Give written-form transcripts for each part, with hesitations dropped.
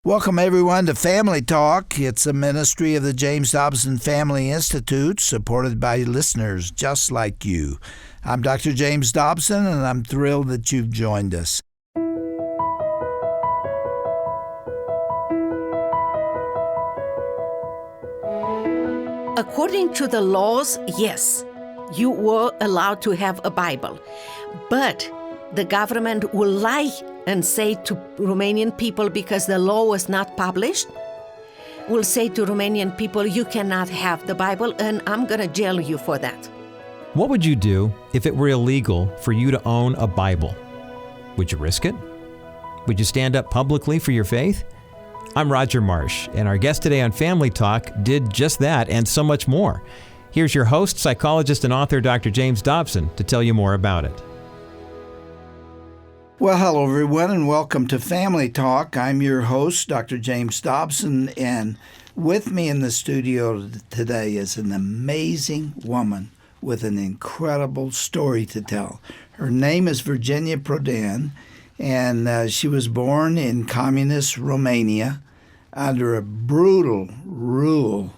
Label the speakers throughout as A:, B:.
A: Welcome, everyone, to Family Talk. It's a ministry of the James Dobson Family Institute, supported by listeners just like you. I'm Dr. James Dobson, and I'm thrilled that you've joined us.
B: According to the laws, yes, you were allowed to have a Bible. But the government will lie and say to Romanian people, because the law was not published, will say to Romanian people, you cannot have the Bible, and I'm going to jail you for that.
C: What would you do if it were illegal for you to own a Bible? Would you risk it? Would you stand up publicly for your faith? I'm Roger Marsh, and our guest today on Family Talk did just that and so much more. Here's your host, psychologist, and author, Dr. James Dobson, to tell you more about it.
A: Well, hello, everyone, and welcome to Family Talk. I'm your host, Dr. James Dobson, and with me in the studio today is an amazing woman with an incredible story to tell. Her name is Virginia Prodan, and she was born in communist Romania under a brutal rule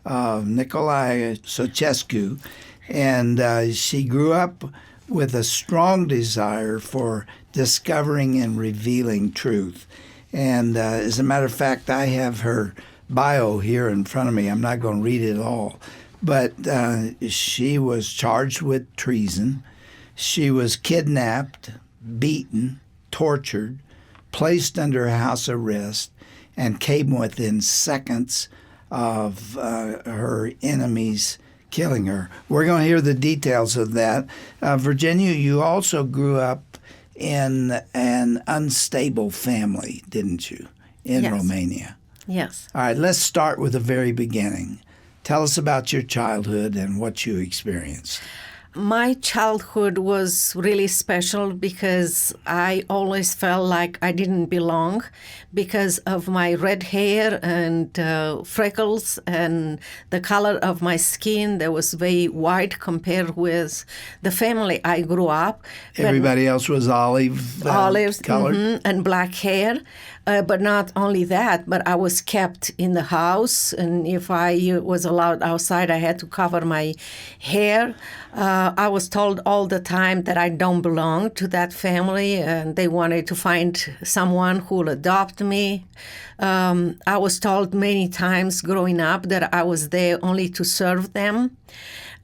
A: of Nicolae Ceausescu, and she grew up with a strong desire for discovering and revealing truth. And as a matter of fact, I have her bio here in front of me. I'm not going to read it all. But she was charged with treason. She was kidnapped, beaten, tortured, placed under house arrest, and came within seconds of her enemies killing her. We're going to hear the details of that. Virginia, you also grew up in an unstable family, didn't you, in
B: Yes.
A: Romania?
B: Yes.
A: All right, let's start with the very beginning. Tell us about your childhood and what you experienced.
B: My childhood was really special because I always felt like I didn't belong because of my red hair and freckles and the color of my skin that was very white compared with the family I grew up.
A: Everybody else was olive colored?
B: And black hair. But not only that, but I was kept in the house, and if I was allowed outside, I had to cover my hair. I was told all the time that I don't belong to that family, and they wanted to find someone who will adopt me. I was told many times growing up that I was there only to serve them.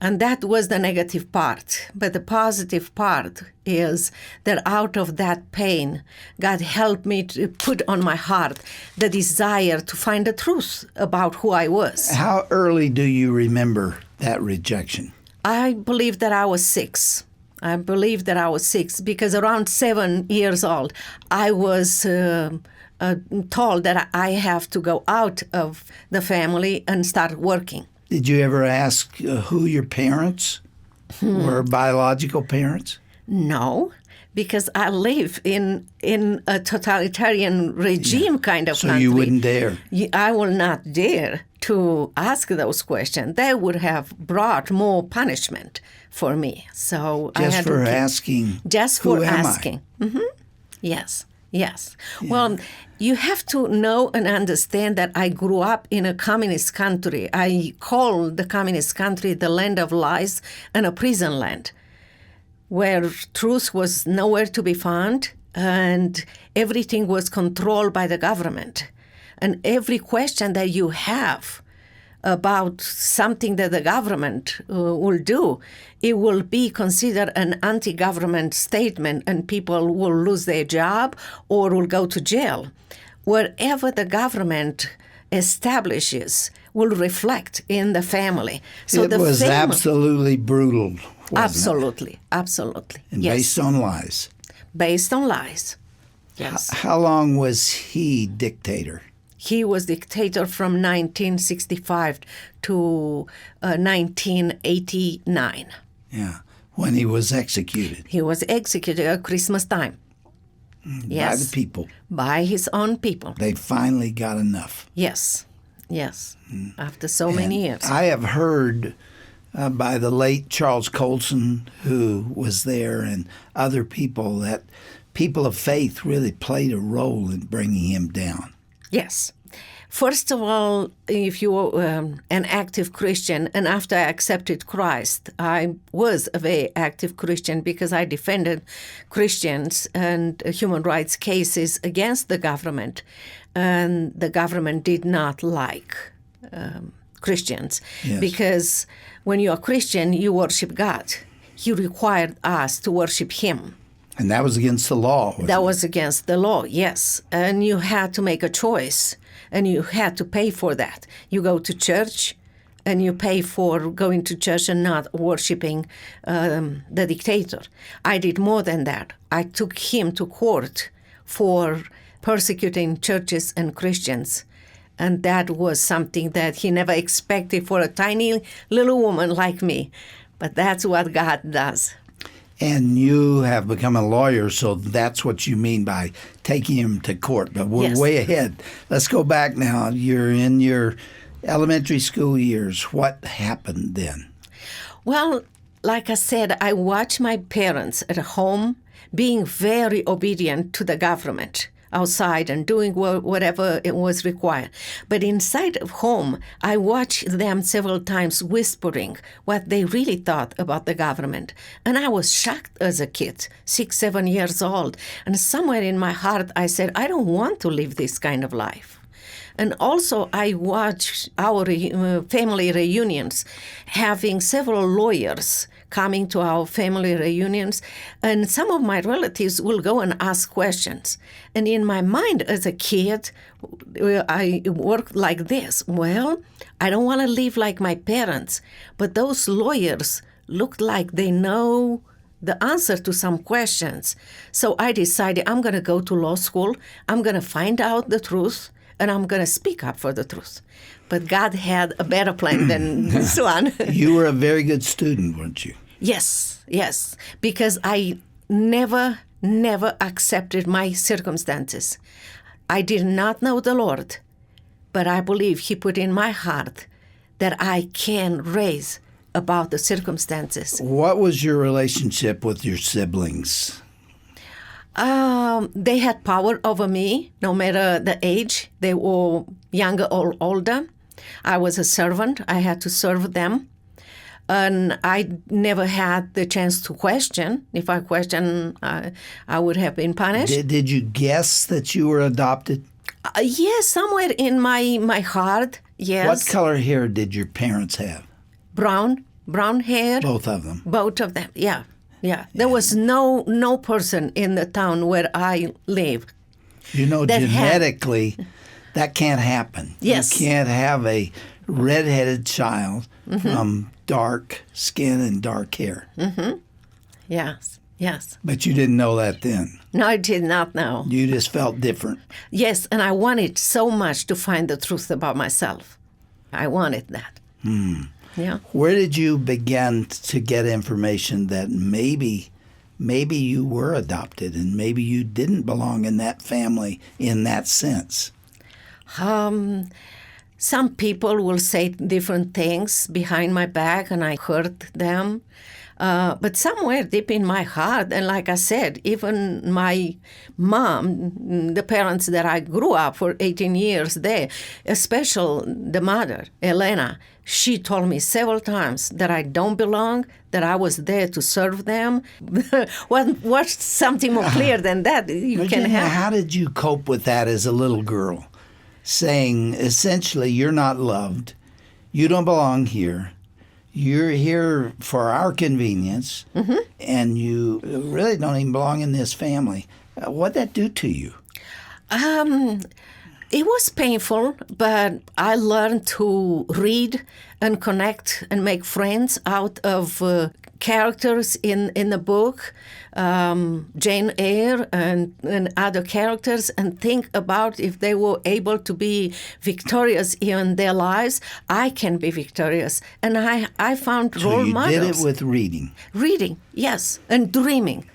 B: And that was the negative part. But the positive part is that out of that pain, God helped me to put on my heart the desire to find the truth about who I was.
A: How early do you remember that rejection?
B: I believe that I was 6. I believe that I was 6 because around 7 years old, I was told that I have to go out of the family and start working.
A: Did you ever ask who your parents were, biological parents?
B: No, because I live in a totalitarian regime kind of country.
A: So you wouldn't dare?
B: I will not dare to ask those questions. They would have brought more punishment for me. So I had
A: for
B: to
A: asking.
B: Just
A: who
B: for
A: am
B: asking.
A: I?
B: Mm-hmm. Yes. Yes. Yeah. Well, you have to know and understand that I grew up in a communist country. I call the communist country the land of lies and a prison land, where truth was nowhere to be found and everything was controlled by the government. And every question that you have about something that the government will do, it will be considered an anti-government statement and people will lose their job or will go to jail. Wherever the government establishes will reflect in the family. So
A: it was absolutely brutal, wasn't it?
B: Absolutely.
A: And
B: yes.
A: based on lies.
B: Based on lies, yes.
A: How long was he dictator?
B: He was dictator from 1965 to 1989.
A: Yeah, when he was executed.
B: He was executed at Christmas time.
A: By the people.
B: By his own people.
A: They finally got enough.
B: Yes, yes, after so many years.
A: I have heard by the late Charles Colson, who was there, and other people, that people of faith really played a role in bringing him down.
B: Yes. First of all, if you're an active Christian, and after I accepted Christ, I was a very active Christian because I defended Christians and human rights cases against the government. And the government did not like Christians because when you are Christian, you worship God. He required us to worship Him.
A: And that was against the law.
B: That was against the law, yes. And you had to make a choice, and you had to pay for that. You go to church, and you pay for going to church and not worshiping the dictator. I did more than that. I took him to court for persecuting churches and Christians. And that was something that he never expected for a tiny little woman like me. But that's what God does.
A: And you have become a lawyer, so that's what you mean by taking him to court. But we're way ahead. Let's go back now. You're in your elementary school years. What happened then?
B: Well, like I said, I watched my parents at home being very obedient to the government outside and doing whatever it was required. But inside of home, I watched them several times whispering what they really thought about the government. And I was shocked as a kid, 6, 7 years old. And somewhere in my heart, I said, I don't want to live this kind of life. And also, I watched our family reunions, having several lawyers coming to our family reunions, and some of my relatives will go and ask questions. And in my mind as a kid, I worked like this. Well, I don't want to live like my parents, but those lawyers looked like they know the answer to some questions. So I decided I'm going to go to law school, I'm going to find out the truth, and I'm going to speak up for the truth. But God had a better plan than this one.
A: You were a very good student, weren't you?
B: Yes, because I never accepted my circumstances. I did not know the Lord, but I believe He put in my heart that I can raise about the circumstances.
A: What was your relationship with your siblings?
B: They had power over me, no matter the age. They were younger or older. I was a servant. I had to serve them. And I never had the chance to question. If I questioned, I would have been punished.
A: Did you guess that you were adopted?
B: Yes, somewhere in my heart, yes.
A: What color hair did your parents have?
B: Brown hair.
A: Both of them?
B: Both of them, yeah. There was no person in the town where I lived.
A: You know, genetically, that can't happen.
B: Yes.
A: You can't have a redheaded child from dark skin and dark hair.
B: Mm-hmm. Yes.
A: But you didn't know that then.
B: No, I did not know.
A: You just felt different.
B: Yes, and I wanted so much to find the truth about myself. I wanted that. Yeah.
A: Where did you begin to get information that maybe you were adopted and maybe you didn't belong in that family in that sense?
B: Some people will say different things behind my back, and I heard them. But somewhere deep in my heart, and like I said, even my mom, the parents that I grew up for 18 years there, especially the mother, Elena, she told me several times that I don't belong, that I was there to serve them. What's something more clear than that you can have?
A: How did you cope with that as a little girl? Saying, essentially, you're not loved, you don't belong here, you're here for our convenience, and you really don't even belong in this family. What'd that do to you?
B: It was painful, but I learned to read and connect and make friends out of characters in the book, Jane Eyre and other characters, and think about if they were able to be victorious in their lives, I can be victorious. And I found role models.
A: So you did it with reading?
B: Reading, yes, and dreaming.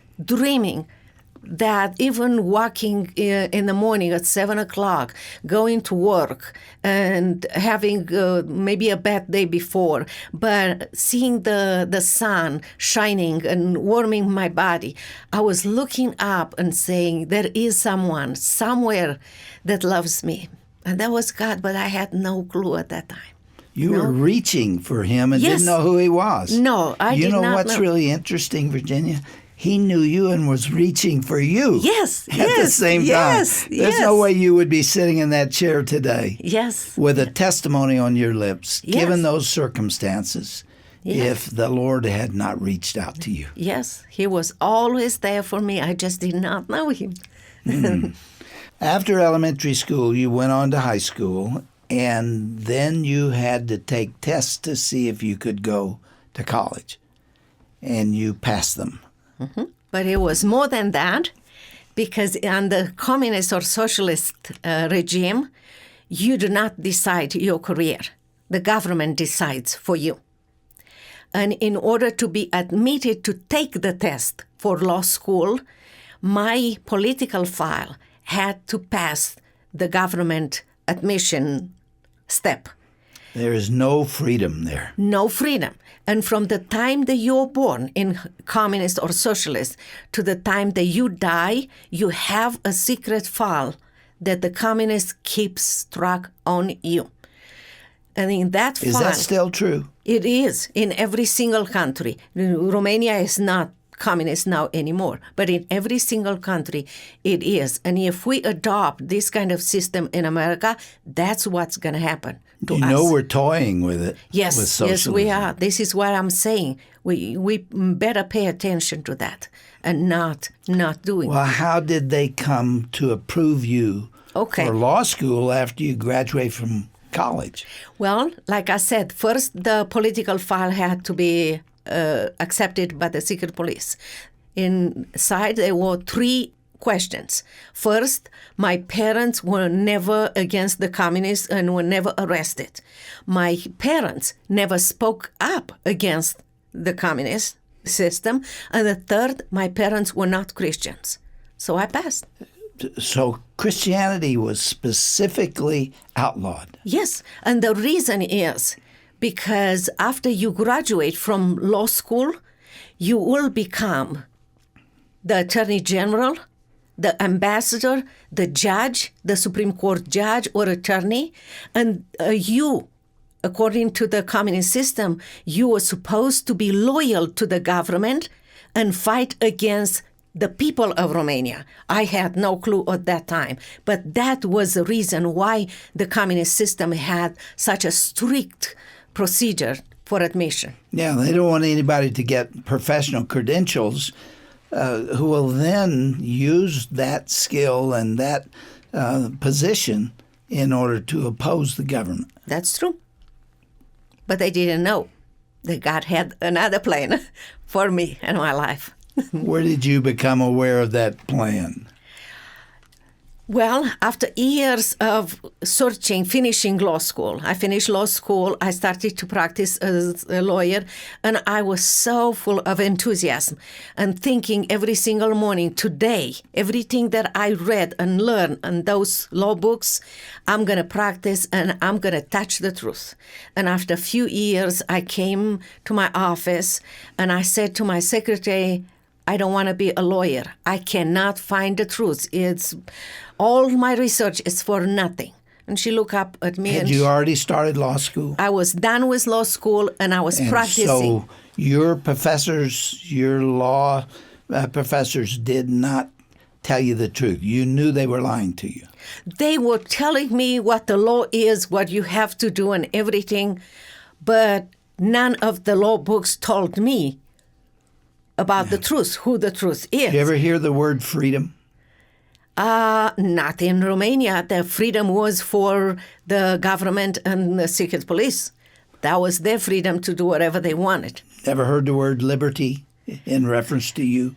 B: That even walking in the morning at 7 o'clock, going to work and having maybe a bad day before, but seeing the sun shining and warming my body, I was looking up and saying, there is someone somewhere that loves me. And that was God, but I had no clue at that time.
A: You were reaching for him and
B: Yes.
A: didn't know who he was.
B: No, I
A: You
B: did
A: know
B: not
A: what's
B: know.
A: really interesting, Virginia? He knew you and was reaching for you.
B: Yes,
A: At the same time. There's no way you would be sitting in that chair today
B: Yes.
A: with a testimony on your lips,
B: Yes.
A: given those circumstances,
B: Yes.
A: if the Lord had not reached out to you.
B: Yes, he was always there for me. I just did not know him.
A: After elementary school, you went on to high school, and then you had to take tests to see if you could go to college, and you passed them.
B: But it was more than that, because under communist or socialist regime, you do not decide your career. The government decides for you. And in order to be admitted to take the test for law school, my political file had to pass the government admission step.
A: There is no freedom there.
B: No freedom. And from the time that you're born in communist or socialist to the time that you die, you have a secret file that the communist keeps track on you. And in that
A: Is
B: file,
A: that still true?
B: it is in every single country. Romania is not communist now anymore, but in every single country it is. And if we adopt this kind of system in America, that's what's going to happen to us.
A: You know we're toying with it.
B: Yes,
A: with socialism.
B: yes, we are. This is what I'm saying. We better pay attention to that and not doing.
A: Well, how did they come to approve you
B: Okay.
A: for law school after you graduate from college?
B: Well, like I said, first the political file had to be accepted by the secret police. Inside there were 3 questions. First, my parents were never against the communists and were never arrested. My parents never spoke up against the communist system. And the third, my parents were not Christians. So I passed.
A: So Christianity was specifically outlawed.
B: Yes, and the reason is because after you graduate from law school, you will become the attorney general, the ambassador, the judge, the Supreme Court judge or attorney, and you, according to the communist system, you are supposed to be loyal to the government and fight against the people of Romania. I had no clue at that time, but that was the reason why the communist system had such a strict procedure for admission.
A: Yeah, they don't want anybody to get professional credentials who will then use that skill and that position in order to oppose the government.
B: That's true. But they didn't know that God had another plan for me and my life.
A: Where did you become aware of that plan?
B: Well, after years of searching, finishing law school, I finished law school, I started to practice as a lawyer, and I was so full of enthusiasm and thinking every single morning, today, everything that I read and learned in those law books, I'm going to practice and I'm going to touch the truth. And after a few years, I came to my office and I said to my secretary, I don't want to be a lawyer. I cannot find the truth. It's all my research is for nothing. And she looked up at me.
A: Had
B: and
A: you already started law school?
B: I was done with law school and I was
A: And
B: practicing.
A: so your professors, your law professors did not tell you the truth. You knew they were lying to you.
B: They were telling me what the law is, what you have to do and everything, but none of the law books told me about the truth, who the truth is.
A: Did you ever hear the word freedom?
B: Not in Romania. The freedom was for the government and the secret police. That was their freedom to do whatever they wanted.
A: Ever heard the word liberty in reference to you?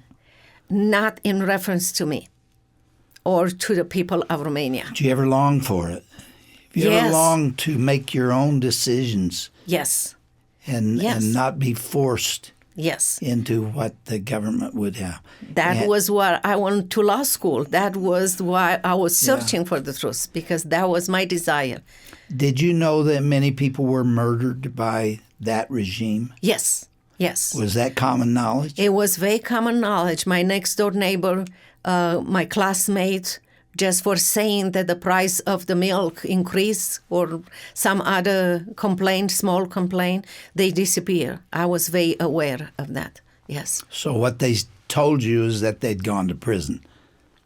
B: Not in reference to me or to the people of Romania.
A: Did you ever long for it? Have you ever
B: Yes.
A: longed to make your own decisions
B: Yes,
A: and
B: Yes.
A: not be forced
B: yes.
A: into what the government would have?
B: That
A: And-
B: was why I went to law school. That was why I was searching for the truth, because that was my desire.
A: Did you know that many people were murdered by that regime?
B: Yes, yes.
A: Was that common knowledge?
B: It was very common knowledge. My next door neighbor, my classmate, just for saying that the price of the milk increased or some other complaint, small complaint, they disappear. I was very aware of that, yes.
A: So what they told you is that they'd gone to prison.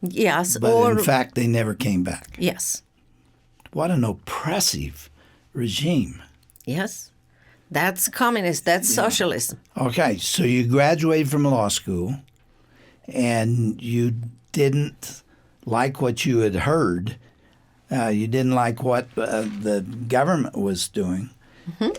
B: Yes.
A: But in fact, they never came back.
B: Yes.
A: What an oppressive regime.
B: Yes. That's communist. That's socialism.
A: Okay, so you graduated from law school, and you didn't like what you had heard. You didn't like what the government was doing.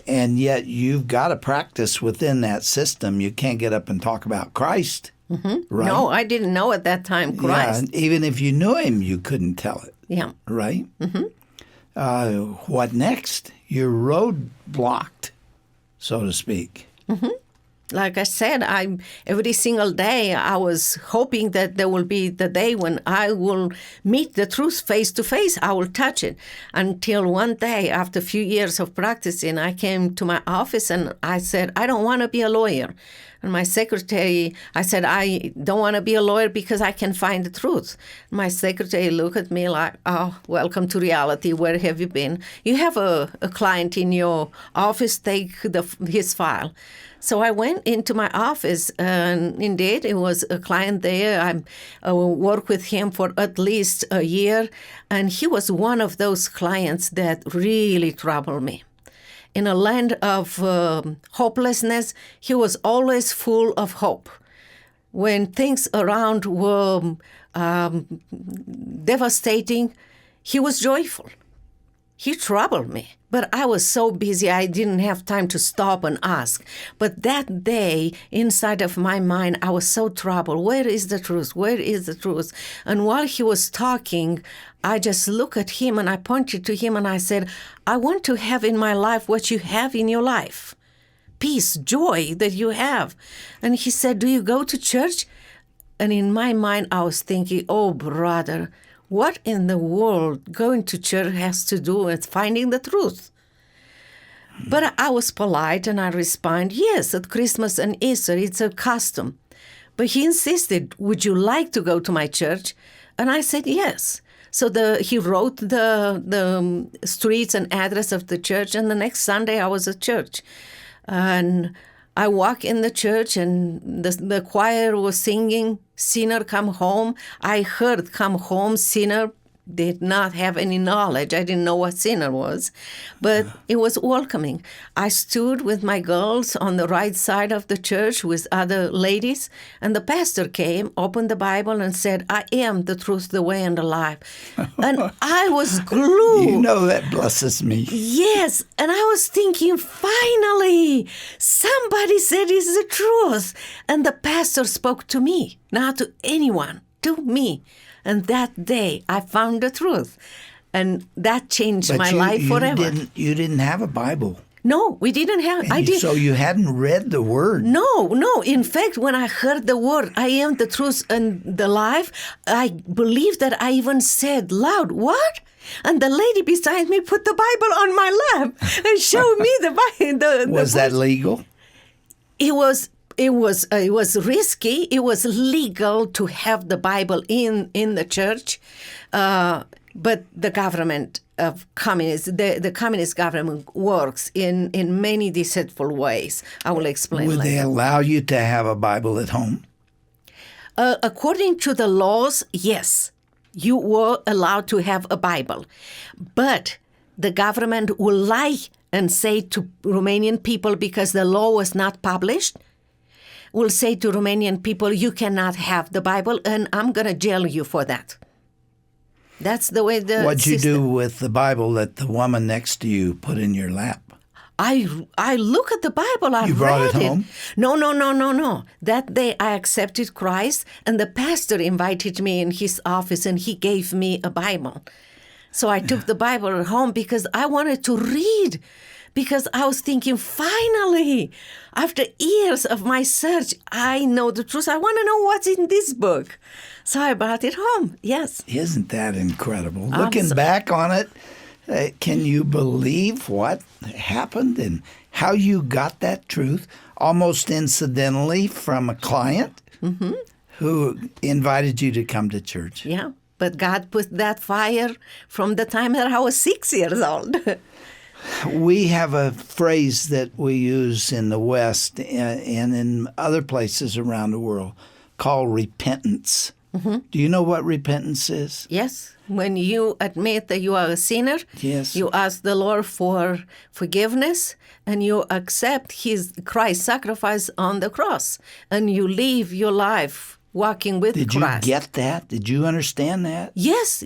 A: And yet you've got to practice within that system. You can't get up and talk about Christ. Right?
B: No, I didn't know at that time Christ.
A: Yeah, even if you knew him, you couldn't tell it.
B: Yeah.
A: Right? What next? You're roadblocked, so to speak.
B: Like I said, every single day I was hoping that there will be the day when I will meet the truth face to face. I will touch it. Until one day, after a few years of practicing, I came to my office and I said, I don't want to be a lawyer. And my secretary, I said, I don't want to be a lawyer because I can find the truth. My secretary looked at me like, oh, welcome to reality. Where have you been? You have a client in your office, take his file. So I went into my office, and indeed, it was a client there. I worked with him for at least a year, and he was one of those clients that really troubled me. In a land of hopelessness, he was always full of hope. When things around were devastating, he was joyful. He troubled me, but I was so busy I didn't have time to stop and ask. But that day, inside of my mind, I was so troubled. Where is the truth? Where is the truth? And while he was talking, I just looked at him and I pointed to him and I said, I want to have in my life what you have in your life. Peace, joy that you have. And he said, do you go to church? And in my mind, I was thinking, oh, brother, what in the world going to church has to do with finding the truth? But I was polite and I responded, yes, at Christmas and Easter, it's a custom. But he insisted, would you like to go to my church? And I said, yes. So he wrote the streets and address of the church, and the next Sunday I was at church. And I walked in the church and the choir was singing, Sinner, Come Home. I heard, Come Home, Sinner. Did not have any knowledge. I didn't know what sinner was, but it was welcoming. I stood with my girls on the right side of the church with other ladies, and the pastor came, opened the Bible, and said, I am the truth, the way, and the life. And I was glued.
A: You know that blesses me.
B: Yes, and I was thinking, finally, somebody said it's the truth. And the pastor spoke to me, not to anyone, to me. And that day, I found the truth. And that changed my life forever.
A: You didn't have a Bible.
B: No, we didn't have.
A: So you hadn't read the Word.
B: No. In fact, when I heard the word, I am the truth and the life, I believe that I even said loud, what? And the lady beside me put the Bible on my lap and showed me the Bible.
A: Was that legal?
B: It was risky. It was legal to have the Bible in the church, but the government of the communist government works in many deceitful ways. I will explain later.
A: Would they allow you to have a Bible at home?
B: According to the laws, yes, you were allowed to have a Bible, but the government will lie and say to Romanian people, because the law was not published, will say to Romanian people, you cannot have the Bible, and I'm going to jail you for that. That's the way the
A: What'd you do with the Bible that the woman next to you put in your lap?
B: I look at the Bible. I
A: You brought
B: read
A: it home?
B: No. That day I accepted Christ, and the pastor invited me in his office, and he gave me a Bible. So I took the Bible home because I wanted to read. Because I was thinking, finally, after years of my search, I know the truth. I want to know what's in this book. So I brought it home, yes.
A: Isn't that incredible? Looking back on it, can you believe what happened and how you got that truth almost incidentally from a client who invited you to come to church?
B: Yeah. But God put that fire from the time that I was 6 years old.
A: We have a phrase that we use in the West and in other places around the world called repentance. Do you know what repentance is?
B: Yes. When you admit that you are a sinner,
A: Yes.
B: you ask the Lord for forgiveness, and you accept Christ's sacrifice on the cross, and you live your life walking with
A: Did you
B: Christ.
A: get that? Did you understand that?
B: Yes.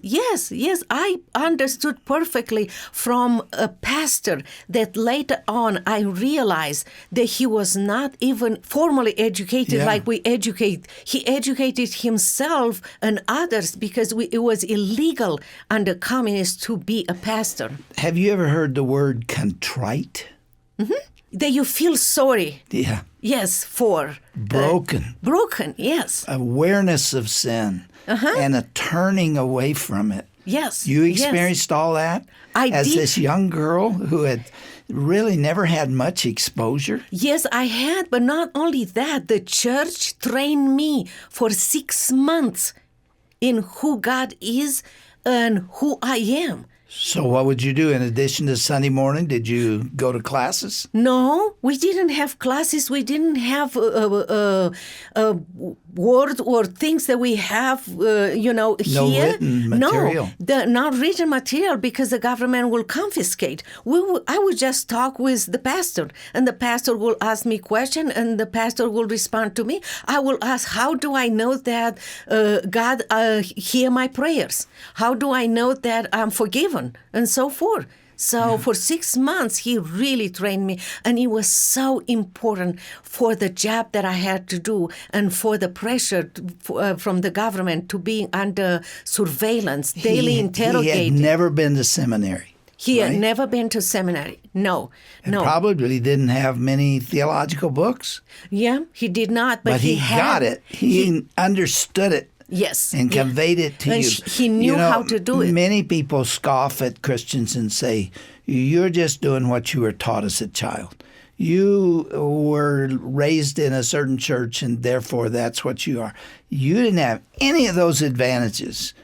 B: I understood perfectly from a pastor that later on I realized that he was not even formally educated like we educate. He educated himself and others because it was illegal under communists to be a pastor.
A: Have you ever heard the word contrite?
B: That you feel sorry.
A: Yeah.
B: Yes, for.
A: Broken.
B: Broken, yes.
A: Awareness of sin and a turning away from it.
B: Yes.
A: You
B: yes.
A: experienced all that
B: I
A: as
B: did.
A: this young girl who had really never had much exposure?
B: Yes, I had, but not only that, the church trained me for 6 months in who God is and who I am.
A: So what would you do in addition to Sunday morning? Did you go to classes?
B: No, we didn't have classes. We didn't have words or things that we have, here.
A: No written material.
B: No, not written material because the government will confiscate. I would just talk with the pastor, and the pastor will ask me question, and the pastor will respond to me. I will ask, how do I know that God hear my prayers? How do I know that I'm forgiven? And so forth. So for 6 months, he really trained me. And it was so important for the job that I had to do and for the pressure from the government to be under surveillance, daily interrogated.
A: He had never been to seminary.
B: He
A: right?
B: had never been to seminary. No,
A: and
B: no.
A: probably didn't have many theological books.
B: Yeah, he did not.
A: But he got it. He understood it.
B: Yes.
A: And conveyed it to
B: and
A: you.
B: He knew how to do it.
A: Many people scoff at Christians and say, you're just doing what you were taught as a child. You were raised in a certain church and therefore that's what you are. You didn't have any of those advantages.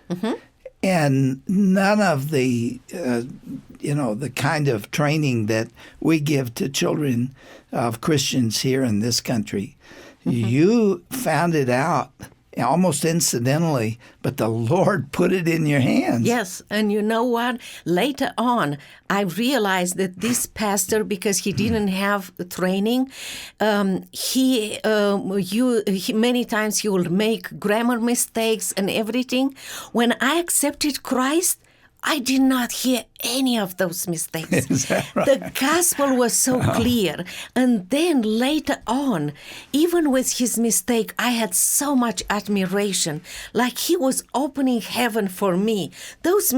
A: And none of the, the kind of training that we give to children of Christians here in this country. You found it out almost incidentally, but the Lord put it in your hands.
B: Yes, and you know what? Later on, I realized that this pastor, because he didn't have training, he many times he will make grammar mistakes and everything. When I accepted Christ, I did not hear any of those mistakes.
A: Is that right?
B: The gospel was so clear. And then later on, even with his mistake, I had so much admiration. Like he was opening heaven for me. Those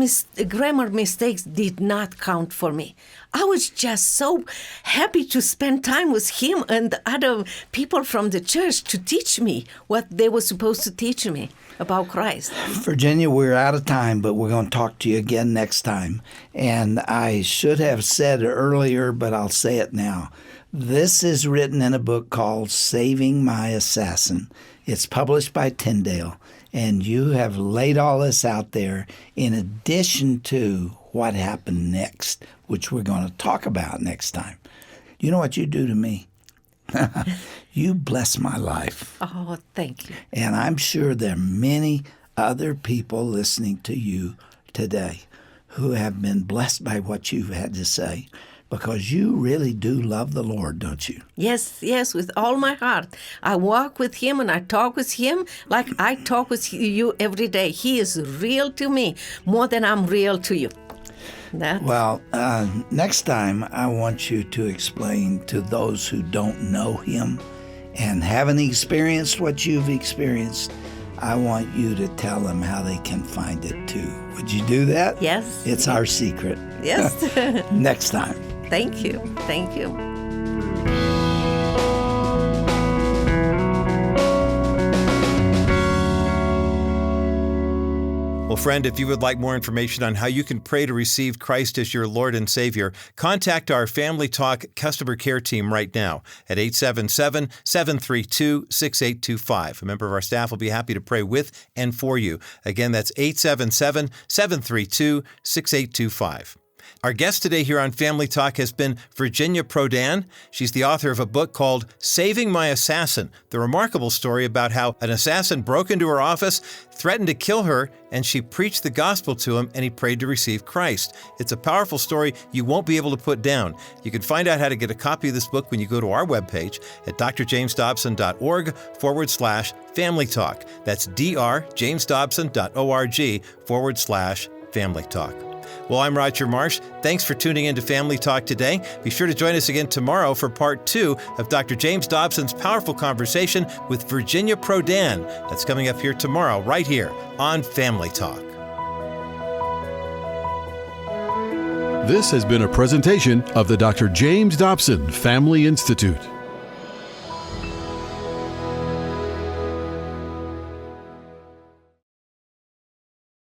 B: grammar mistakes did not count for me. I was just so happy to spend time with him and the other people from the church to teach me what they were supposed to teach me about Christ.
A: Virginia, we're out of time, but we're going to talk to you again next time. And I should have said earlier, but I'll say it now. This is written in a book called Saving My Assassin. It's published by Tyndale, and you have laid all this out there in addition to what happened next, which we're going to talk about next time. You know what you do to me? You bless my life.
B: Oh, thank you.
A: And I'm sure there are many other people listening to you today who have been blessed by what you've had to say, because you really do love the Lord, don't you?
B: Yes, with all my heart. I walk with him and I talk with him like I talk with you every day. He is real to me more than I'm real to you.
A: Well, next time I want you to explain to those who don't know him and haven't experienced what you've experienced, I want you to tell them how they can find it too. Would you do that?
B: Yes.
A: It's our secret.
B: Yes.
A: Next time.
B: Thank you. Thank you.
C: Well, Well, friend, if you would like more information on how you can pray to receive Christ as your Lord and Savior, contact our Family Talk customer care team right now at 877-732-6825. A member of our staff will be happy to pray with and for you. Again, that's 877-732-6825. Our guest today here on Family Talk has been Virginia Prodan. She's the author of a book called Saving My Assassin, the remarkable story about how an assassin broke into her office, threatened to kill her, and she preached the gospel to him, and he prayed to receive Christ. It's a powerful story you won't be able to put down. You can find out how to get a copy of this book when you go to our webpage at drjamesdobson.org/Family Talk. That's drjamesdobson.org/Family Talk. Well, I'm Roger Marsh. Thanks for tuning in to Family Talk today. Be sure to join us again tomorrow for part 2 of Dr. James Dobson's powerful conversation with Virginia Prodan. That's coming up here tomorrow, right here on Family Talk.
D: This has been a presentation of the Dr. James Dobson Family Institute.